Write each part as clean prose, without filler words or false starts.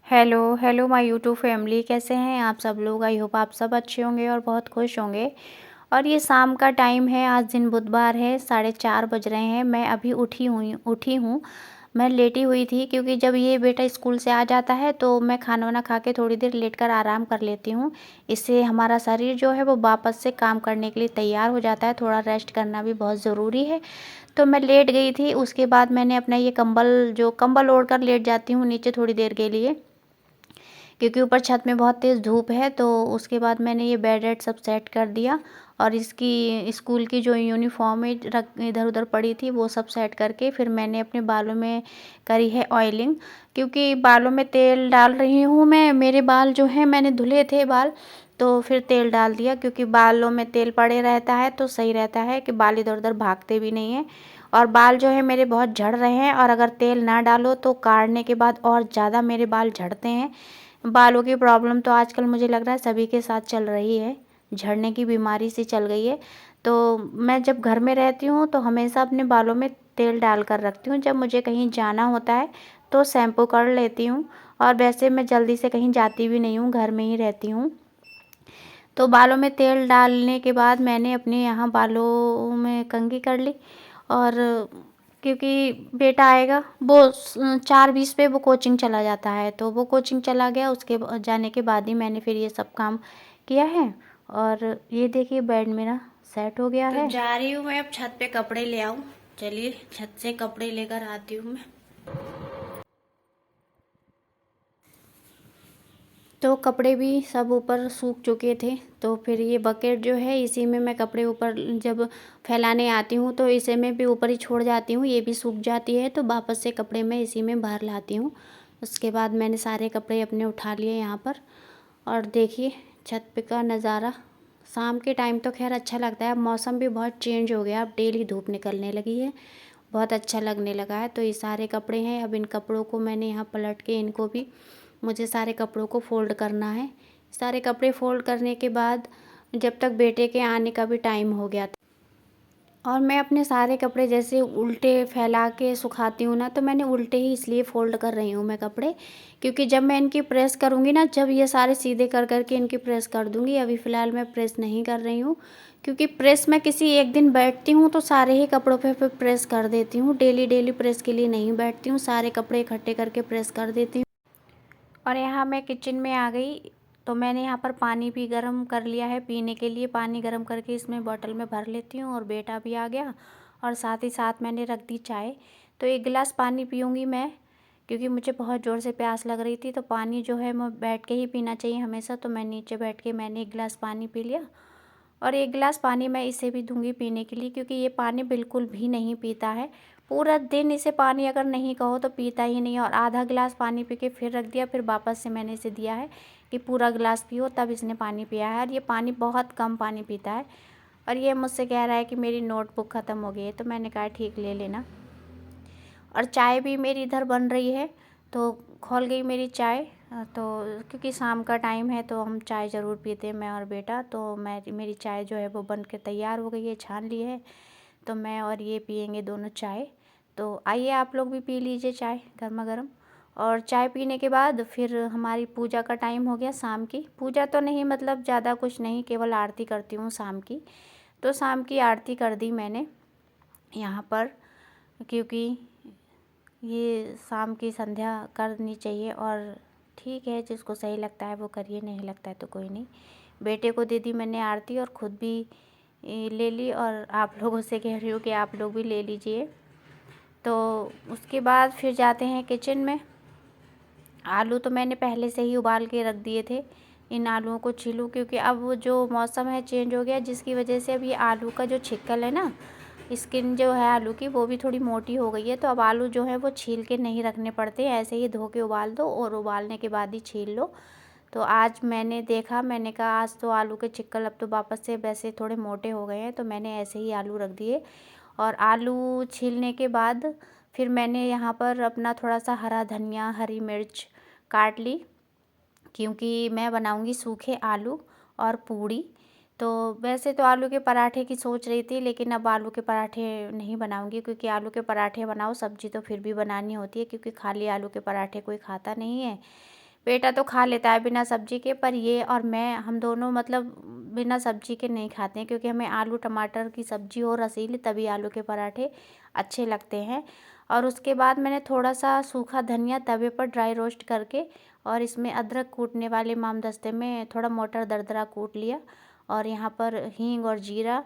Hello hello my YouTube family, कैसे हैं आप सब लोग। आई होप आप सब अच्छे होंगे और बहुत खुश होंगे। और ये शाम का टाइम है, आज दिन बुधवार है, 4:30 बज रहे हैं। मैं अभी उठी हूँ। मैं लेटी हुई थी क्योंकि जब ये बेटा स्कूल से आ जाता है तो मैं खाना वाना खा के थोड़ी देर लेटकर आराम कर लेती हूँ। इससे हमारा शरीर जो है वो वापस से काम करने के लिए तैयार हो जाता है। थोड़ा रेस्ट करना भी बहुत ज़रूरी है। तो मैं लेट गई थी। उसके बाद मैंने अपना ये कंबल ओढ़ कर लेट जाती हूँ नीचे थोड़ी देर के लिए, क्योंकि ऊपर छत में बहुत तेज़ धूप है। तो उसके बाद मैंने ये बेड वेड सब सेट कर दिया और इसकी स्कूल की जो यूनिफॉर्म इधर उधर पड़ी थी वो सब सेट करके फिर मैंने अपने बालों में करी है ऑयलिंग। क्योंकि बालों में तेल डाल रही हूँ मैं। मेरे बाल जो हैं, मैंने धुले थे बाल, तो फिर तेल डाल दिया, क्योंकि बालों में तेल पड़े रहता है तो सही रहता है कि बाल इधर उधर भागते भी नहीं हैं। और बाल जो है मेरे बहुत झड़ रहे हैं, और अगर तेल ना डालो तो काटने के बाद और ज़्यादा मेरे बाल झड़ते हैं। बालों की प्रॉब्लम तो आजकल मुझे लग रहा है सभी के साथ चल रही है, झड़ने की बीमारी सी चल गई है। तो मैं जब घर में रहती हूँ तो हमेशा अपने बालों में तेल डाल कर रखती हूँ। जब मुझे कहीं जाना होता है तो शैम्पू कर लेती हूँ, और वैसे मैं जल्दी से कहीं जाती भी नहीं हूँ, घर में ही रहती हूँ। तो बालों में तेल डालने के बाद मैंने अपने यहाँ बालों में कंघी कर ली। और क्योंकि बेटा आएगा, वो 4:20 पे वो कोचिंग चला जाता है, तो वो कोचिंग चला गया, उसके जाने के बाद ही मैंने फिर ये सब काम किया है। और ये देखिए बेड मेरा सेट हो गया तो है। जा रही हूँ मैं अब छत पे कपड़े ले आऊँ। चलिए छत से कपड़े लेकर आती हूँ मैं। तो कपड़े भी सब ऊपर सूख चुके थे, तो फिर ये बकेट जो है इसी में मैं कपड़े ऊपर जब फैलाने आती हूँ तो इसे में भी ऊपर ही छोड़ जाती हूँ, ये भी सूख जाती है तो वापस से कपड़े मैं इसी में बाहर लाती हूँ। उसके बाद मैंने सारे कपड़े अपने उठा लिए यहाँ पर। और देखिए छत पे का नज़ारा शाम के टाइम तो खैर अच्छा लगता है। अब मौसम भी बहुत चेंज हो गया, अब डेली धूप निकलने लगी है, बहुत अच्छा लगने लगा है। तो ये सारे कपड़े हैं, अब इन कपड़ों को मैंने यहाँ पलट के इनको भी, मुझे सारे कपड़ों को फ़ोल्ड करना है। सारे कपड़े फ़ोल्ड करने के बाद जब तक बेटे के आने का भी टाइम हो गया था, और मैं अपने सारे कपड़े जैसे उल्टे फैला के सुखाती हूँ ना, तो मैंने उल्टे ही इसलिए फ़ोल्ड कर रही हूँ मैं कपड़े, क्योंकि जब मैं इनकी प्रेस करूँगी ना, जब ये सारे सीधे कर करके इनकी प्रेस कर दूँगी। अभी फ़िलहाल मैं प्रेस नहीं कर रही हूँ, क्योंकि प्रेस मैं किसी एक दिन बैठती हूँ तो सारे ही कपड़ों पे प्रेस कर देती हूँ। डेली डेली प्रेस के लिए नहीं बैठती हूँ, सारे कपड़े इकट्ठे करके प्रेस कर देती हूँ। और यहाँ मैं किचन में आ गई, तो मैंने यहाँ पर पानी भी गर्म कर लिया है पीने के लिए। पानी गर्म करके इसमें बॉटल में भर लेती हूँ, और बेटा भी आ गया, और साथ ही साथ मैंने रख दी चाय। तो 1 गिलास पानी पीऊँगी मैं, क्योंकि मुझे बहुत ज़ोर से प्यास लग रही थी। तो पानी जो है मैं बैठ के ही पीना चाहिए हमेशा, तो मैं नीचे बैठ के मैंने 1 गिलास पानी पी लिया। और 1 गिलास पानी मैं इसे भी दूंगी पीने के लिए, क्योंकि ये पानी बिल्कुल भी नहीं पीता है। पूरा दिन इसे पानी अगर नहीं कहो तो पीता ही नहीं है। और आधा गिलास पानी पी के फिर रख दिया, फिर वापस से मैंने इसे दिया है कि पूरा गिलास पियो, तब इसने पानी पिया है। और ये पानी बहुत कम पानी पीता है। और ये मुझसे कह रहा है कि मेरी नोटबुक ख़त्म हो गई है, तो मैंने कहा ठीक, ले लेना। और चाय भी मेरी इधर बन रही है, तो खौल गई मेरी चाय। तो क्योंकि शाम का टाइम है तो हम चाय ज़रूर पीते हैं, मैं और बेटा। तो मेरी चाय जो है वो बन के तैयार हो गई है, छान ली है। तो मैं और ये पियेंगे दोनों चाय। तो आइए आप लोग भी पी लीजिए चाय गर्मा गर्म। और चाय पीने के बाद फिर हमारी पूजा का टाइम हो गया। शाम की पूजा तो नहीं, मतलब ज़्यादा कुछ नहीं, केवल आरती करती हूँ शाम की। तो शाम की आरती कर दी मैंने यहाँ पर, क्योंकि ये शाम की संध्या करनी चाहिए। और ठीक है, जिसको सही लगता है वो करिए, नहीं लगता है तो कोई नहीं। बेटे को दे दी मैंने आरती, और ख़ुद भी ले ली, और आप लोगों से कह रही हूँ कि आप लोग भी ले लीजिए। तो उसके बाद फिर जाते हैं किचन में। आलू तो मैंने पहले से ही उबाल के रख दिए थे। इन आलूओं को छीलूँ, क्योंकि अब वो जो मौसम है चेंज हो गया, जिसकी वजह से अब ये आलू का जो छिक्कल है ना, स्किन जो है आलू की, वो भी थोड़ी मोटी हो गई है। तो अब आलू जो है वो छील के नहीं रखने पड़ते, ऐसे ही धो के उबाल दो, और उबालने के बाद ही छील लो। तो आज मैंने देखा, मैंने कहा आज तो आलू के छिक्कल अब तो वापस से वैसे थोड़े मोटे हो गए हैं, तो मैंने ऐसे ही आलू रख दिए। और आलू छीलने के बाद फिर मैंने यहाँ पर अपना थोड़ा सा हरा धनिया, हरी मिर्च काट ली, क्योंकि मैं बनाऊँगी सूखे आलू और पूड़ी। तो वैसे तो आलू के पराठे की सोच रही थी, लेकिन अब आलू के पराठे नहीं बनाऊंगी, क्योंकि आलू के पराठे बनाओ, सब्जी तो फिर भी बनानी होती है, क्योंकि खाली आलू के पराठे कोई खाता नहीं है। बेटा तो खा लेता है बिना सब्जी के, पर ये और मैं, हम दोनों मतलब बिना सब्जी के नहीं खाते हैं, क्योंकि हमें आलू टमाटर की सब्जी हो रसीली, तभी आलू के पराठे अच्छे लगते हैं। और उसके बाद मैंने थोड़ा सा सूखा धनिया तवे पर ड्राई रोस्ट करके, और इसमें अदरक कूटने वाले मामदस्ते में थोड़ा मोटा दरदरा कूट लिया, और यहाँ पर हींग और जीरा,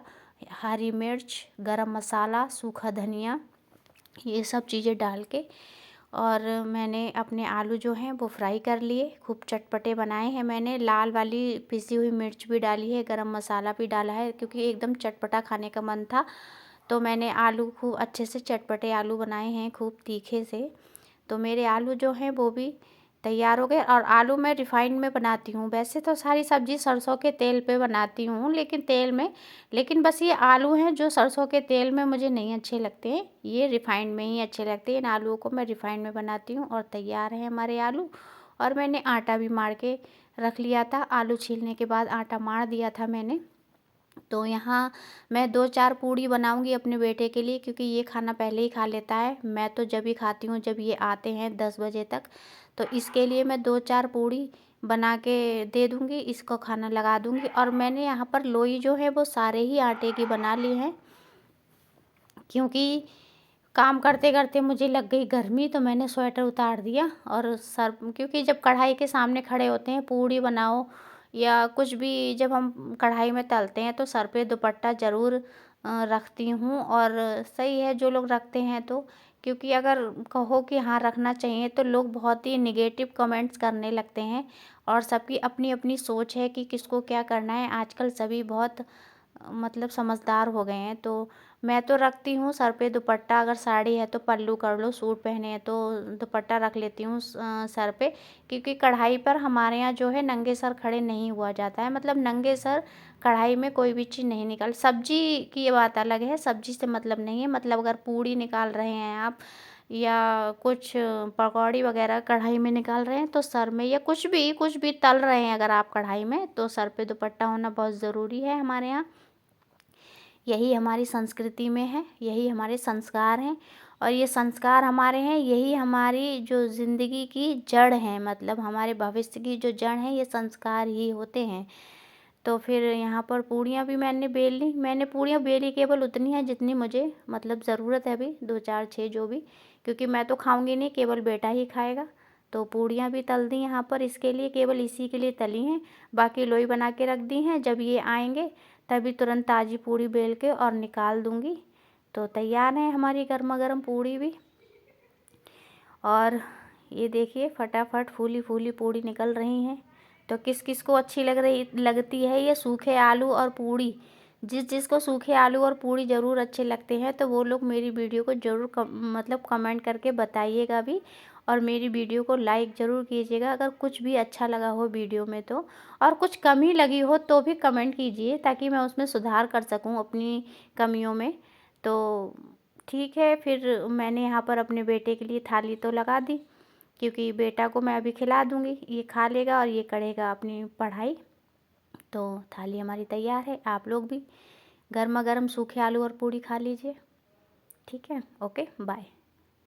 हरी मिर्च, गरम मसाला, सूखा धनिया, ये सब चीज़ें डाल के, और मैंने अपने आलू जो हैं वो फ्राई कर लिए, खूब चटपटे बनाए हैं। मैंने लाल वाली पिसी हुई मिर्च भी डाली है, गरम मसाला भी डाला है, क्योंकि एकदम चटपटा खाने का मन था। तो मैंने आलू खूब अच्छे से चटपटे आलू बनाए हैं, खूब तीखे से। तो मेरे आलू जो हैं वो भी तैयार हो गए। और आलू मैं रिफ़ाइंड में बनाती हूँ, वैसे तो सारी सब्ज़ी सरसों के तेल पे बनाती हूँ, लेकिन बस ये आलू हैं जो सरसों के तेल में मुझे नहीं अच्छे लगते हैं, ये रिफ़ाइंड में ही अच्छे लगते हैं। इन आलूओं को मैं रिफ़ाइंड में बनाती हूँ। और तैयार है हमारे आलू। और मैंने आटा भी मार के रख लिया था, आलू छीलने के बाद आटा मार दिया था मैंने। तो यहाँ मैं 2-4 पूड़ी बनाऊंगी अपने बेटे के लिए, क्योंकि ये खाना पहले ही खा लेता है। मैं तो जब ही खाती हूँ जब ये आते हैं 10 बजे तक। तो इसके लिए मैं 2-4 पूड़ी बना के दे दूँगी, इसको खाना लगा दूँगी। और मैंने यहाँ पर लोई जो है वो सारे ही आटे की बना ली हैं, क्योंकि काम करते करते मुझे लग गई गर्मी, तो मैंने स्वेटर उतार दिया। और सर, क्योंकि जब कढ़ाई के सामने खड़े होते हैं, पूड़ी बनाओ या कुछ भी जब हम कढ़ाई में तलते हैं, तो सर पे दुपट्टा ज़रूर रखती हूँ। और सही है जो लोग रखते हैं तो, क्योंकि अगर कहो कि हाँ रखना चाहिए, तो लोग बहुत ही निगेटिव कमेंट्स करने लगते हैं। और सबकी अपनी अपनी सोच है कि किसको क्या करना है। आजकल सभी बहुत मतलब समझदार हो गए हैं। तो मैं तो रखती हूँ सर पे दुपट्टा, अगर साड़ी है तो पल्लू कर लो, सूट पहने हैं तो दुपट्टा रख लेती हूँ सर पे। क्योंकि कढ़ाई पर हमारे यहाँ जो है नंगे सर खड़े नहीं हुआ जाता है, मतलब नंगे सर कढ़ाई में कोई भी चीज़ नहीं निकाल। सब्जी की ये बात अलग है, सब्जी से मतलब नहीं है, मतलब अगर पूड़ी निकाल रहे हैं आप, या कुछ पकौड़ी वगैरह कढ़ाई में निकाल रहे हैं, तो सर में, या कुछ भी तल रहे हैं अगर आप कढ़ाई में, तो सर पे दुपट्टा होना बहुत ज़रूरी है हमारे यहाँ। यही हमारी संस्कृति में है, यही हमारे संस्कार हैं। और ये संस्कार हमारे हैं, यही हमारी जो ज़िंदगी की जड़ है, मतलब हमारे भविष्य की जो जड़ है, ये संस्कार ही होते हैं। तो फिर यहाँ पर पूड़ियाँ भी मैंने बेल ली। मैंने पूड़ियाँ बेली केवल उतनी है जितनी मुझे मतलब ज़रूरत है अभी, 2 4 6 जो भी, क्योंकि मैं तो खाऊंगी नहीं, केवल बेटा ही खाएगा। तो पूड़ियाँ भी तल दी यहाँ पर, इसके लिए, केवल इसी के लिए तली हैं। बाकी लोई बना के रख दी हैं, जब ये आएंगे तभी तुरंत ताज़ी पूड़ी बेल के और निकाल दूँगी। तो तैयार है हमारी गर्मा गर्म पूड़ी भी। और ये देखिए फटाफट फूली फूली पूड़ी निकल रही हैं। तो किस किस को अच्छी लगती है ये सूखे आलू और पूड़ी। जिस जिसको सूखे आलू और पूड़ी ज़रूर अच्छे लगते हैं, तो वो लोग मेरी वीडियो को ज़रूर मतलब कमेंट करके बताइएगा भी। और मेरी वीडियो को लाइक ज़रूर कीजिएगा अगर कुछ भी अच्छा लगा हो वीडियो में तो। और कुछ कमी लगी हो तो भी कमेंट कीजिए, ताकि मैं उसमें सुधार कर सकूं अपनी कमियों में। तो ठीक है, फिर मैंने यहाँ पर अपने बेटे के लिए थाली तो लगा दी, क्योंकि बेटा को मैं अभी खिला दूँगी, ये खा लेगा और ये करेगा अपनी पढ़ाई। तो थाली हमारी तैयार है, आप लोग भी गर्मा गर्म सूखे आलू और पूड़ी खा लीजिए। ठीक है, ओके, बाय।